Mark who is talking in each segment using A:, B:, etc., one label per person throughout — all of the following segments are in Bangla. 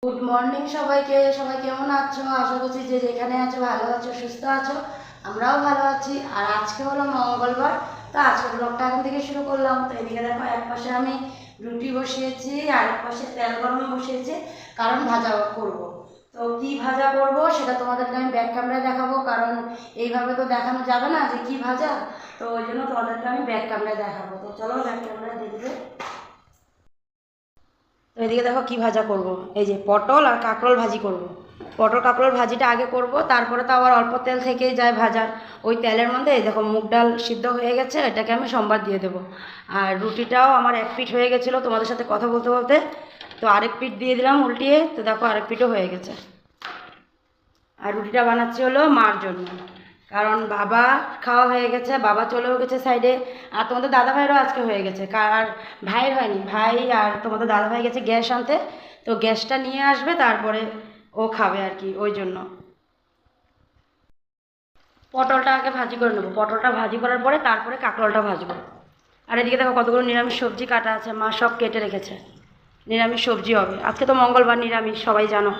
A: গুড মর্নিং সবাইকে। সবাই কেমন আছো? আশা করছি যে যেখানে আছো ভালো আছো, সুস্থ আছো। আমরাও ভালো আছি। আর আজকে হলো মঙ্গলবার, তো আজকে ব্লগটা এখন থেকে শুরু করলাম। তো এদিকে দেখো, এক পাশে আমি রুটি বসিয়েছি আর এক পাশে তেল গরম বসিয়েছি, কারণ ভাজা করব। তো কি ভাজা করব সেটা তোমাদেরকে আমি ব্যাক ক্যামেরায় দেখাবো, কারণ এইভাবে তো দেখানো যাবে না যে কি ভাজা। তো ওই জন্য তোমাদেরকে আমি ব্যাক ক্যামেরায় দেখাবো। তো চলো ব্যাক ক্যামেরায় দেখবে। তো এদিকে দেখো কি ভাজা করব। এই যে পটল আর কাঁকরোল ভাজি করব। পটল কাঁকরোল ভাজিটা আগে করব, তারপরে তো আবার অল্প তেল থেকেই যায় ভাজার। ওই তেলের মধ্যে এই দেখো মুগ ডাল সিদ্ধ হয়ে গেছে, এটাকে আমি সোমবার দিয়ে দেবো। আর রুটিটাও আমার এক পিঠ হয়ে গেছিলো তোমাদের সাথে কথা বলতে বলতে, তো আরেক পিঠ দিয়ে দিলাম উল্টিয়ে। তো দেখো আরেক পিঠও হয়ে গেছে। আর রুটিটা বানাচ্ছি হলো মার জন্য, কারণ বাবা খাওয়া হয়ে গেছে, বাবা চলেও গেছে সাইডে। আর তোমাদের দাদা ভাইয়েরও আজকে হয়ে গেছে, আর ভাইয়ের হয়নি। ভাই আর তোমাদের দাদা ভাই গেছে গ্যাস আনতে, তো গ্যাসটা নিয়ে আসবে তারপরে ও খাবে আর কি, ওই জন্য। পটলটা আগে ভাজি করে নেবো, পটলটা ভাজি করার পরে তারপরে কাঁকরোলটা ভাজবো। আর এদিকে দেখো কতগুলো নিরামিষ সবজি কাটা আছে, মা সব কেটে রেখেছে। নিরামিষ সবজি হবে আজকে, তো মঙ্গলবার নিরামিষ সবাই জানো।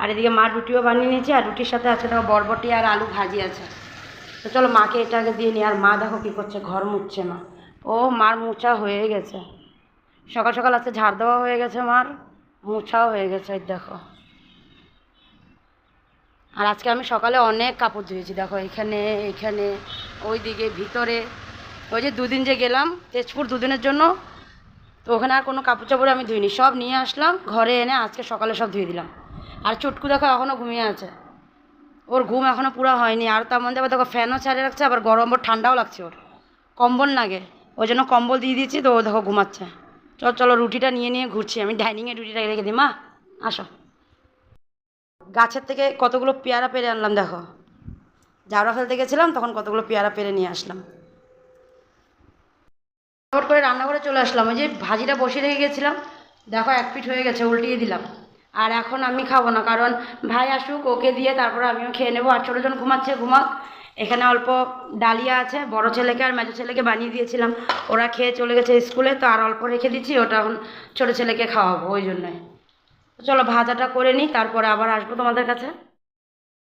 A: আর এদিকে মা রুটিও বানিয়ে নিয়েছে, আর রুটির সাথে আছে দেখো বরবটি আর আলু ভাজি আছে। তো চলো মাকে এটা আগে দিয়ে নিই। আর মা দেখো কী করছে, ঘর মুছছে মা। ও মার মোছা হয়ে গেছে, সকাল সকাল আজকে ঝাড় দেওয়া হয়ে গেছে, মার মোছাও হয়ে গেছে, এই দেখো। আর আজকে আমি সকালে অনেক কাপড় ধুয়েছি, দেখো এখানে এখানে ওই দিকে ভিতরে। ওই যে দুদিন যে গেলাম তেজপুর, দুদিনের জন্য, তো ওখানে আর কোনো কাপড় চাপড় আমি ধুইনি, সব নিয়ে আসলাম ঘরে এনে আজকে সকালে সব ধুয়ে দিলাম। আর চুটকু দেখো এখনও ঘুমিয়ে আছে, ওর ঘুম এখনও পুরো হয়নি। আর তার মধ্যে আবার দেখো ফ্যানও ছাড়িয়ে রাখছে, আবার গরম ওর ঠান্ডাও লাগছে, ওর কম্বল লাগে, ওই জন্য কম্বল দিয়ে দিয়েছি। তো ও দেখো ঘুমাচ্ছে। চলো চলো রুটিটা নিয়ে নিয়ে ঘুরছি, আমি ডাইনিংয়ে রুটিটা রেখে দিই। মা আসো। গাছের থেকে কতগুলো পেয়ারা পেরে আনলাম দেখো, জাউরা ফেলতে গেছিলাম তখন কতগুলো পেয়ারা পেরে নিয়ে আসলাম। ফট করে রান্নাঘরে চলে আসলাম, ওই যে ভাজিটা বসিয়ে রেখে গেছিলাম, দেখো এক পিঠ হয়ে গেছে, উল্টিয়ে দিলাম। আর এখন আমি খাবো না, কারণ ভাই আসুক, ওকে দিয়ে তারপরে আমিও খেয়ে নেবো। আর ছোটোজন ঘুমাচ্ছে, ঘুমাক। এখানে অল্প ডালিয়া আছে, বড় ছেলেকে আর মেজো ছেলেকে বানিয়ে দিয়েছিলাম, ওরা খেয়ে চলে গেছে স্কুলে। তো আর অল্প রেখে দিচ্ছি, ওটা এখন ছোটো ছেলেকে খাওয়াবো, ওই জন্যই। চলো ভাজাটা করে নিই, তারপরে আবার আসবো তোমাদের কাছে।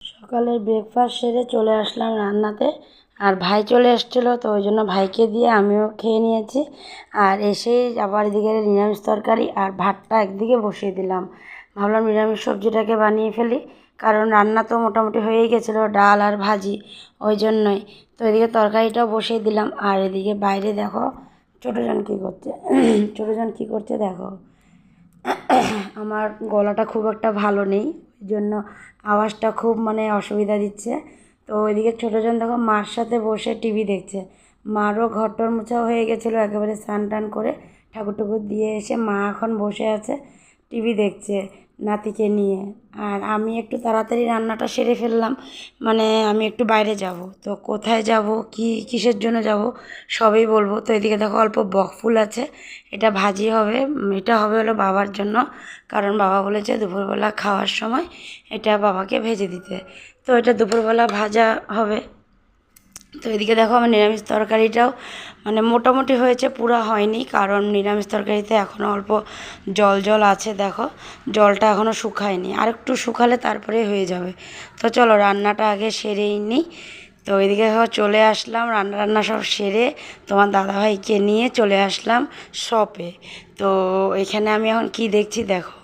A: সকালের ব্রেকফাস্ট সেরে চলে আসলাম রান্নাতে। আর ভাই চলে এসেছিলো, তো ওই জন্য ভাইকে দিয়ে আমিও খেয়ে নিয়েছি। আর এসেই আবার এদিকে নিরামিষ তরকারি আর ভাতটা একদিকে বসিয়ে দিলাম। ভাবলাম নিরামিষ সবজিটাকে বানিয়ে ফেলি, কারণ রান্না তো মোটামুটি হয়েই গেছিলো, ডাল আর ভাজি, ওই জন্যই। তো এদিকে তরকারিটাও বসিয়ে দিলাম। আর এদিকে বাইরে দেখো ছোটোজন কী করছে ছোটোজন কী করছে দেখো। আমার গলাটা খুব একটা ভালো নেই, ওই জন্য আওয়াজটা খুব মানে অসুবিধা দিচ্ছে। তো ওইদিকে ছোটোজন দেখো মার সাথে বসে টিভি দেখছে। মারও ঘরটর মোছা হয়ে গেছিলো, একেবারে স্নান টান করে ঠাকুর ঠাকুর দিয়ে এসে মা এখন বসে আছে, টিভি দেখছে নাতিকে নিয়ে। আর আমি একটু তাড়াতাড়ি রান্নাটা সেরে ফেললাম, মানে আমি একটু বাইরে যাব, তো কোথায় যাব কি কিসের জন্য যাব সবই বলবো। তো এদিকে দেখো অল্প বকফুল আছে, এটা ভাজি হবে। এটা হবে হলো বাবার জন্য, কারণ বাবা বলেছে দুপুরবেলা খাওয়ার সময় এটা বাবাকে ভেজে দিতে। তো এটা দুপুরবেলা ভাজা হবে। তো এদিকে দেখো আমার নিরামিষ তরকারিটাও মানে মোটামুটি হয়েছে, পুরো হয়নি, কারণ নিরামিষ তরকারিতে এখনও অল্প জল জল আছে, দেখো জলটা এখনও শুকায়নি, আর একটু শুকালে তারপরে হয়ে যাবে। তো চলো রান্নাটা আগে সেরেই নিই। তো এদিকে দেখো চলে আসলাম, রান্না রান্না সব সেরে তোমার দাদাভাইকে নিয়ে চলে আসলাম শপে। তো এখানে আমি এখন কি দেখছি দেখো,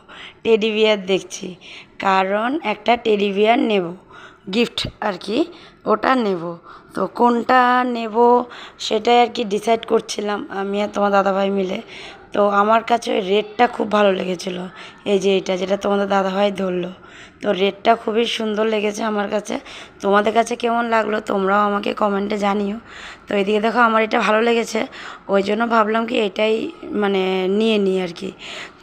A: টেডি বিয়ার দেখছি, কারণ একটা টেডি বিয়ার নেব, গিফট আর কি, ওটা নেব। তো কোনটা নেব সেটাই আর কি ডিসাইড করছিলাম আমি আর তোমার দাদাভাই মিলে। তো আমার কাছে ওই রেডটা খুব ভালো লেগেছিলো, এই যে এটা যেটা তোমাদের দাদাভাই ধরলো, তো রেডটা খুবই সুন্দর লেগেছে আমার কাছে। তোমাদের কাছে কেমন লাগলো তোমরাও আমাকে কমেন্টে জানিও। তো এদিকে দেখো আমার এটা ভালো লেগেছে, ওই জন্য ভাবলাম কি এটাই মানে নিয়ে নিই আর কি।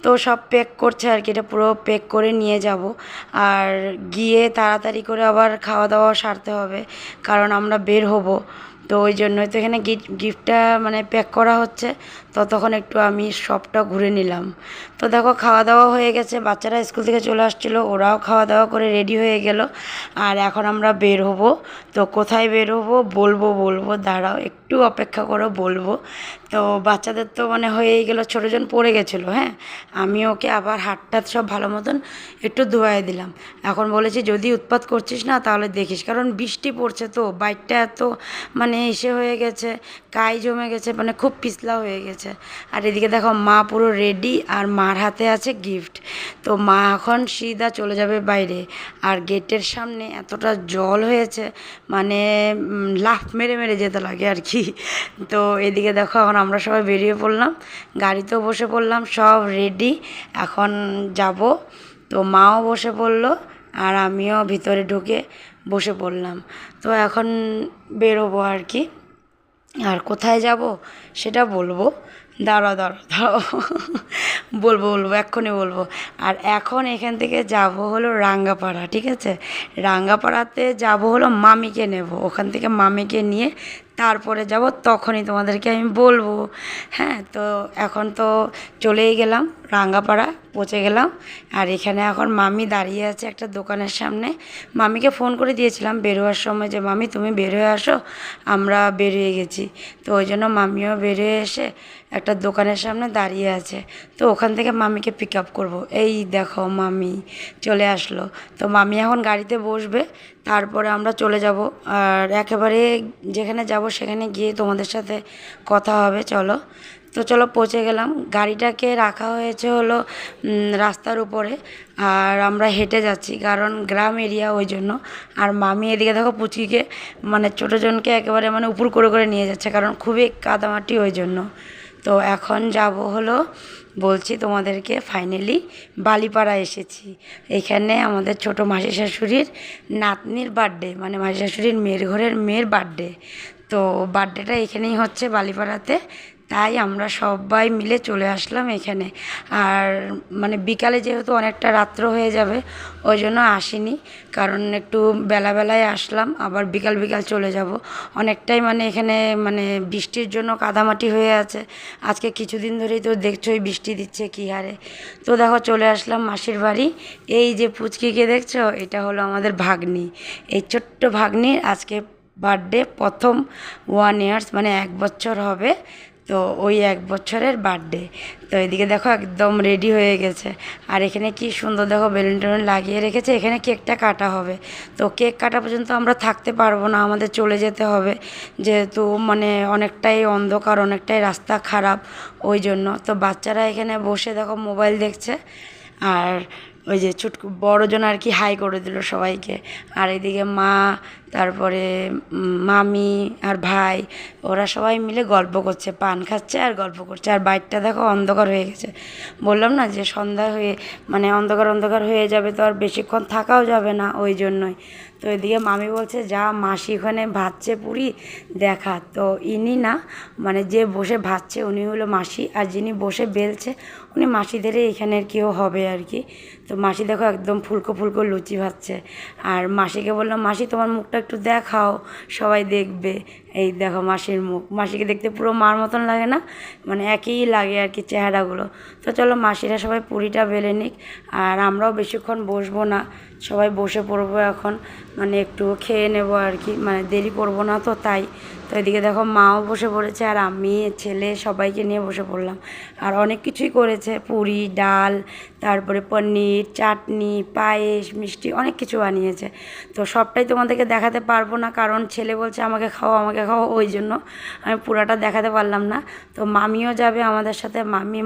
A: তো সব প্যাক করছে আর কি, এটা পুরো প্যাক করে নিয়ে যাব। আর গিয়ে তাড়াতাড়ি করে আবার খাওয়া দাওয়া সারতে হবে, কারণ আমরা বের হব। তো ওই জন্যই তো এখানে গিফটটা মানে প্যাক করা হচ্ছে। তো ততক্ষণ একটু আমি সবটা ঘুরে নিলাম। তো দেখো খাওয়া দাওয়া হয়ে গেছে, বাচ্চারা স্কুল থেকে চলে আসছিলো, ওরাও খাওয়া দাওয়া করে রেডি হয়ে গেল। আর এখন আমরা বের হব। তো কোথায় বের হবো বলবো, দাঁড়াও একটু অপেক্ষা করো, বলবো। তো বাচ্চাদের তো মানে হয়েই গেল, ছোটোজন পড়ে গেছিলো, হ্যাঁ, আমি ওকে আবার হাতটা সব ভালো মতন একটু ধোয়াই দিলাম। এখন বলেছি যদি উৎপাত করছিস না তাহলে দেখিস, কারণ বৃষ্টি পড়ছে তো বাইকটা এত মানে এসে হয়ে গেছে, কাই জমে গেছে, মানে খুব পিছলা হয়ে গেছে। আর এদিকে দেখো মা পুরো রেডি, আর মার হাতে আছে গিফট। তো মা এখন সিধা চলে যাবে বাইরে। আর গেটের সামনে এতটা জল হয়েছে, মানে লাফ মেরে মেরে যেতে লাগে আর কি। তো এদিকে দেখো এখন আমরা সবাই বেরিয়ে পড়লাম, গাড়িতেও বসে পড়লাম, সব রেডি, এখন যাব। তো মাও বসে পড়লো, আর আমিও ভিতরে ঢুকে বসে পড়লাম। তো এখন বেরোবো আর কি। আর কোথায় যাব সেটা বলবো, দাঁড়াও বলবো এক্ষুনি বলবো। আর এখন এখান থেকে যাব হলো রাঙ্গাপাড়া, ঠিক আছে? রাঙ্গাপাড়াতে যাব হলো মামিকে নেব, ওখান থেকে মামিকে নিয়ে তারপরে যাব, তখনই তোমাদেরকে আমি বলবো। হ্যাঁ, তো এখন তো চলেই গেলাম, রাঙ্গাপাড়া পৌঁছে গেলাম। আর এখানে এখন মামি দাঁড়িয়ে আছে একটা দোকানের সামনে। মামিকে ফোন করে দিয়েছিলাম বেরোয়ার সময় যে মামি তুমি বের হয়ে আসো, আমরা বেরিয়ে গেছি। তো ওই জন্য মামিও বেরিয়ে এসে একটা দোকানের সামনে দাঁড়িয়ে আছে। তো ওখান থেকে মামিকে পিক আপ করবো। এই দেখো মামি চলে আসলো। তো মামি এখন গাড়িতে বসবে, তারপরে আমরা চলে যাব। আর একেবারে যেখানে যাব সেখানে গিয়ে তোমাদের সাথে কথা হবে। চলো, তো চলো পৌঁছে গেলাম। গাড়িটাকে রাখা হয়েছে হলো রাস্তার উপরে, আর আমরা হেঁটে যাচ্ছি কারণ গ্রাম এরিয়া, ওই জন্য। আর মামি এদিকে দেখো পুচকিকে মানে ছোটোজনকে একেবারে মানে উপর করে নিয়ে যাচ্ছে, কারণ খুবই কাদামাটি, ওই জন্য। তো এখন যাব হলো, বলছি তোমাদেরকে, ফাইনালি বালিপাড়া এসেছি। এখানে আমাদের ছোটো মাসি শাশুড়ির নাতনির বার্থডে, মানে মাসি শাশুড়ির মেয়ের ঘরের মেয়ের বার্থডে। তো বার্থডেটা এখানেই হচ্ছে বালিপাড়াতে, তাই আমরা সবাই মিলে চলে আসলাম এখানে। আর মানে বিকালে যেহেতু অনেকটা রাত্র হয়ে যাবে, ওই জন্য আসিনি, কারণ একটু বেলাবেলায় আসলাম, আবার বিকাল চলে যাব। অনেকটাই মানে এখানে মানে বৃষ্টির জন্য কাদামাটি হয়ে আছে। আজকে কিছুদিন ধরেই তো দেখছোই বৃষ্টি দিচ্ছে কী হারে। তো দেখো চলে আসলাম মাসির বাড়ি। এই যে পুচকিকে দেখছো, এটা হলো আমাদের ভাগ্নি। এই ছোট্ট ভাগ্নির আজকে বার্থডে, প্রথম 1 ইয়ার্স, মানে 1 বছর হবে। তো ওই 1 বছরের বার্থডে। তো এদিকে দেখো একদম রেডি হয়ে গেছে। আর এখানে কি সুন্দর দেখো বেলুন টেলুন লাগিয়ে রেখেছে। এখানে কেকটা কাটা হবে। তো কেক কাটা পর্যন্ত আমরা থাকতে পারবো না, আমাদের চলে যেতে হবে, যেহেতু মানে অনেকটাই অন্ধকার, অনেকটাই রাস্তা খারাপ, ওই জন্য। তো বাচ্চারা এখানে বসে দেখো মোবাইল দেখছে, আর ওই যে বড়জন আর কি হাই করে দিল সবাইকে। আর এদিকে মা, তারপরে মামি আর ভাই, ওরা সবাই মিলে গল্প করছে, পান খাচ্ছে আর গল্প করছে। আর বাইকটা দেখো অন্ধকার হয়ে গেছে, বললাম না যে সন্ধ্যা হয়ে মানে অন্ধকার হয়ে যাবে, তো আর বেশিক্ষণ থাকাও যাবে না, ওই জন্যই। তো এদিকে মামি বলছে যা মাসি ওখানে ভাজছে পুরি দেখা। তো ইনি না, মানে যে বসে ভাজছে উনি হলো মাসি, আর যিনি বসে বেলছে উনি মাসিদেরই এখানের কেউ হবে আর কি। তো মাসি দেখো একদম ফুলকো লুচি ভাজছে। আর মাসিকে বললাম মাসি তোমার মুখটা একটু দেখাও, সবাই দেখবে। এই দেখো মাসির মুখ, মাসিকে দেখতে পুরো মার মতন লাগে না, মানে একই লাগে আর কি চেহারাগুলো। তো চলো মাসিরা সবাই পুরিটা বেলে নিক, আর আমরাও বেশিক্ষণ বসবো না, সবাই বসে পড়বো এখন, মানে একটু খেয়ে নেবো আর কি, মানে দেরি করবো না তো, তাই। তো এদিকে দেখো মাও বসে পড়েছে, আর আমি ছেলে সবাইকে নিয়ে বসে পড়লাম। আর অনেক কিছুই করেছে, পুরি, ডাল, তারপরে পনির, চাটনি, পায়েস, মিষ্টি, অনেক কিছু বানিয়েছে। তো সবটাই তোমাদেরকে দেখাতে পারবো না, কারণ ছেলে বলছে আমাকে খাও, ওই জন্য আমি পুরাটা দেখাতে পারলাম না। তো মামিও যাবে আমাদের সাথে,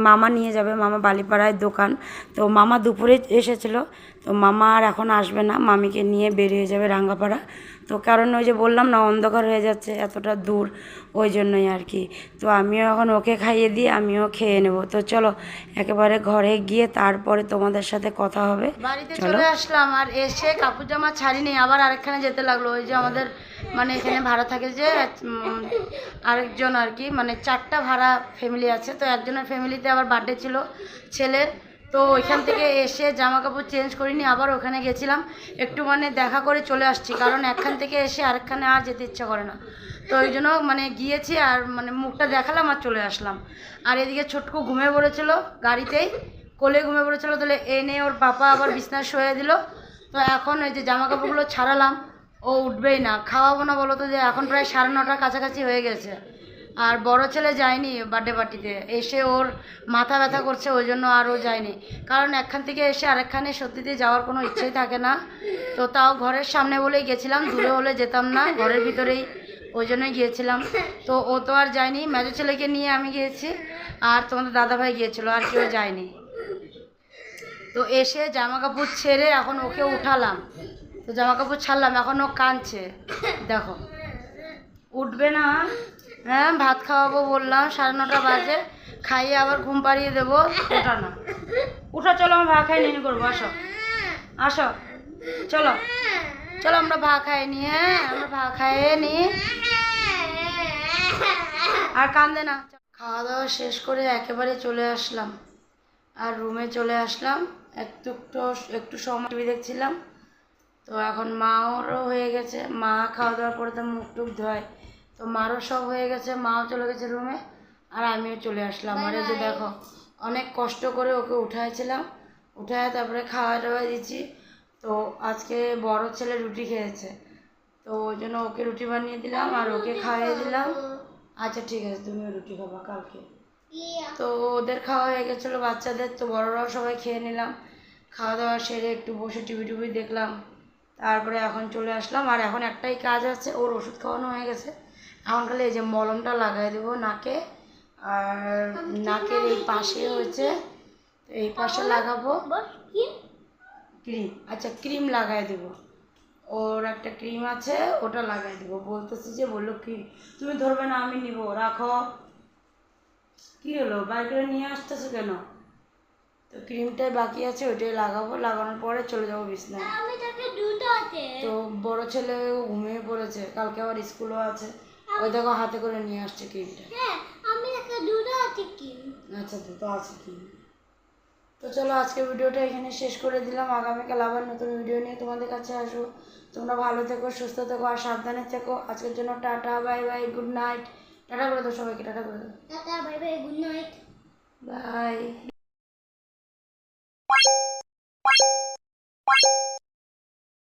A: মামা নিয়ে যাবে, মামা বালিপাড়ায় দোকান। তো মামা দুপুরে এসেছিলো, তো মামা আর এখন আসবে না, মামিকে নিয়ে বেরিয়ে যাবে রাঙ্গাপাড়া। তো কারণ ওই যে বললাম না অন্ধকার হয়ে যাচ্ছে, এতটা দূর, ওই জন্যই আর কি। তো আমিও এখন ওকে খাইয়ে দিয়ে আমিও খেয়ে নেব। তো চলো একেবারে ঘরে গিয়ে তারপরে তোমাদের সাথে কথা হবে। বাড়িতে চলে আসলাম, আর এসে কাপড় জামা ছাড়িনি, আবার আরেকখানে যেতে লাগলো। ওই যে আমাদের মানে এখানে ভাড়া থাকে যে আরেকজন আর কি, মানে 4টা ভাড়া ফ্যামিলি আছে। তো একজনের ফ্যামিলিতে আবার বার্থডে ছিল ছেলের। তো ওইখান থেকে এসে জামা কাপড় চেঞ্জ করিনি, আবার ওখানে গেছিলাম, একটু মানে দেখা করে চলে আসছি, কারণ একখান থেকে এসে আরেকখানে আর যেতে ইচ্ছা করে না। তো ওই জন্য মানে গিয়েছি আর মানে মুখটা দেখালাম আর চলে আসলাম। আর এদিকে ছোটকু ঘুমিয়ে পড়েছিল গাড়িতেই, কোলে ঘুমিয়ে পড়েছিল, তাহলে এনে ওর পাপা আবার বিছনায় শুয়ে দিল। তো এখন ওই যে জামা কাপড়গুলো ছাড়ালাম, ও উঠবেই না। খাওয়াবো না বলো তো, যে এখন প্রায় 9:30টার কাছাকাছি হয়ে গেছে। আর বড় ছেলে যায়নি বার্থডে পার্টিতে, এসে ওর মাথা ব্যথা করছে, ওই জন্য আরও যায়নি। কারণ একখান থেকে এসে আরেকখানে সত্যিতে যাওয়ার কোনো ইচ্ছেই থাকে না। তো তাও ঘরের সামনে বলেই গেছিলাম, দূরে হলে যেতাম না, ঘরের ভিতরেই, ওই জন্যই গিয়েছিলাম। তো ও তো আর যায়নি, মেজো ছেলেকে নিয়ে আমি গিয়েছি, আর তোমাদের দাদাভাই গিয়েছিল, আর কেউ যায়নি। তো এসে জামা কাপড় ছেড়ে এখন ওকে উঠালাম, তো জামা কাপড় ছাড়লাম, এখন ও কাঁদছে দেখো, উঠবে না। হ্যাঁ ভাত খাওয়াবো বললাম, 9:30 বাজে, খাইয়ে আবার ঘুম পাড়িয়ে দেবো, ওঠা না। উঠো, চলো আমরা ভাত খাই নিয়ে করবো, আসো আসো, চলো চলো আমরা ভাত খাই নি। হ্যাঁ আমরা ভাত খাইয়ে নি, আর কান্দে না। খাওয়া দাওয়া শেষ করে একেবারে চলে আসলাম, আর রুমে চলে আসলাম। একটু একটু সময় টিভি দেখছিলাম। তো এখন মাওরও হয়ে গেছে, মা খাওয়া দাওয়ার পরে তো মুখ টুক ধোয়, তো মারও সব হয়ে গেছে, মাও চলে গেছে রুমে, আর আমিও চলে আসলাম। আর এই যে দেখো, অনেক কষ্ট করে ওকে উঠাইছিলাম, উঠায় তারপরে খাওয়া দাওয়া দিচ্ছি। তো আজকে বড় ছেলে রুটি খেয়েছে, তো ওই জন্য ওকে রুটি বানিয়ে দিলাম আর ওকে খাইয়ে দিলাম। আচ্ছা ঠিক আছে, তুমিও রুটি খাবা কালকে। তো ওদের খাওয়া হয়ে গেছিলো বাচ্চাদের, তো বড়রাও সবাই খেয়ে নিলাম। খাওয়া দাওয়া সেরে একটু বসে টিভি দেখলাম, তারপরে এখন চলে আসলাম। আর এখন একটাই কাজ আছে, ওর ওষুধ খাওয়ানো হয়ে গেছে, এখন খালি এই যে মলমটা লাগাই দেবো নাকে, আর নাকের এই পাশে হয়েছে, এই পাশে লাগাবো ক্রিম। আচ্ছা ক্রিম লাগাই দেবো, ওর একটা ক্রিম আছে, ওটা লাগাই দেবো বলতেছি, যে বললো ক্রিম তুমি ধরবে না, আমি নিব, রাখো। কী হলো, বাইর করে নিয়ে আসতেছো কেন? তো ক্রিমটাই বাকি আছে, ওইটাই লাগাবো, লাগানোর পরে চলে যাবো বিছনায়। তো বড় ছেলে ঘুমিয়ে পড়েছে, কালকে আবার স্কুলও আছে, ওই দেখো হাতে করে নিয়ে আসছে ক্রিমটা। আচ্ছা দুটো আছে ক্রিম। তো চলো আজকে ভিডিওটা এখানে শেষ করে দিলাম, আগামীকাল আবার নতুন ভিডিও নিয়ে তোমাদের কাছে আসবো। তোমরা ভালো থেকো, সুস্থ থেকো, আর সাবধানে থেকো। আজকের জন্য tata, bye bye, good night. Tata করে দাও সবাইকে, টাটা করে দাও, tata bye bye, good night, by.